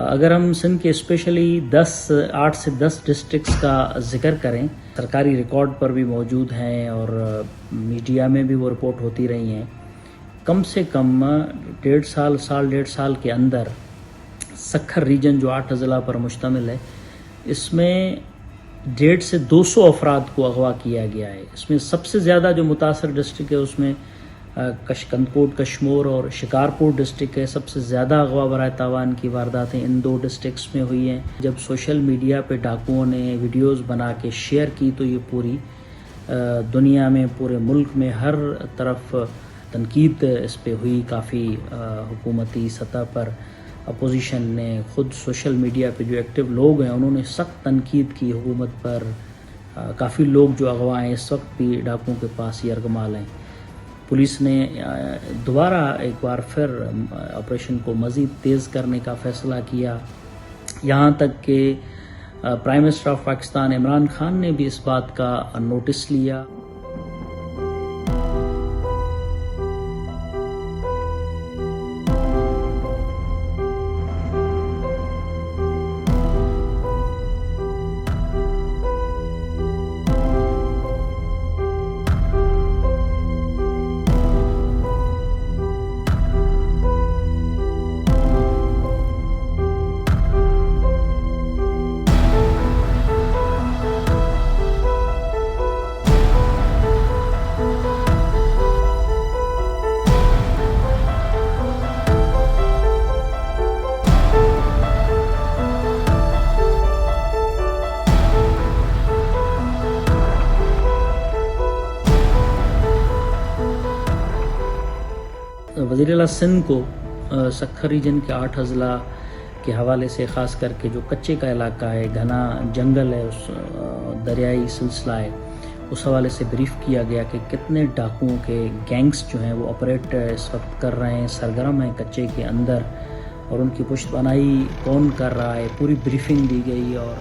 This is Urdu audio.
اگر ہم سندھ کے اسپیشلی 8 سے 10 ڈسٹرکٹس کا ذکر کریں، سرکاری ریکارڈ پر بھی موجود ہیں اور میڈیا میں بھی وہ رپورٹ ہوتی رہی ہیں، کم سے کم 1.5 سال کے اندر سکھر ریجن جو 8 اضلاع پر مشتمل ہے، اس میں 150 سے 200 افراد کو اغوا کیا گیا ہے۔ اس میں سب سے زیادہ جو متاثر ڈسٹرکٹ ہے اس میں کندکوٹ کشمور اور شکارپور ڈسٹرکٹ ہے۔ سب سے زیادہ اغوا برائے تاوان کی وارداتیں ان 2 ڈسٹرکٹس میں ہوئی ہیں۔ جب سوشل میڈیا پہ ڈاکوؤں نے ویڈیوز بنا کے شیئر کی تو یہ پوری دنیا میں، پورے ملک میں ہر طرف تنقید اس پہ ہوئی۔ کافی حکومتی سطح پر اپوزیشن نے، خود سوشل میڈیا پہ جو ایکٹیو لوگ ہیں انہوں نے سخت تنقید کی حکومت پر۔ کافی لوگ جو اغوا ہیں اس وقت بھی ڈاکوؤں کے پاس یرغمال ہیں۔ پولیس نے دوبارہ ایک بار پھر آپریشن کو مزید تیز کرنے کا فیصلہ کیا، یہاں تک کہ prime minister of Pakistan Imran Khan نے بھی اس بات کا نوٹس لیا۔ وزیر اعلیٰ سندھ کو سکھر ریجن کے 8 اضلاع کے حوالے سے، خاص کر کے جو کچے کا علاقہ ہے، گھنا جنگل ہے، اس دریائی سلسلہ ہے، اس حوالے سے بریف کیا گیا کہ کتنے ڈاکوؤں کے گینگز جو ہیں وہ آپریٹ اس وقت کر رہے ہیں، سرگرم ہیں کچے کے اندر، اور ان کی پشت پناہی کون کر رہا ہے، پوری بریفنگ دی گئی۔ اور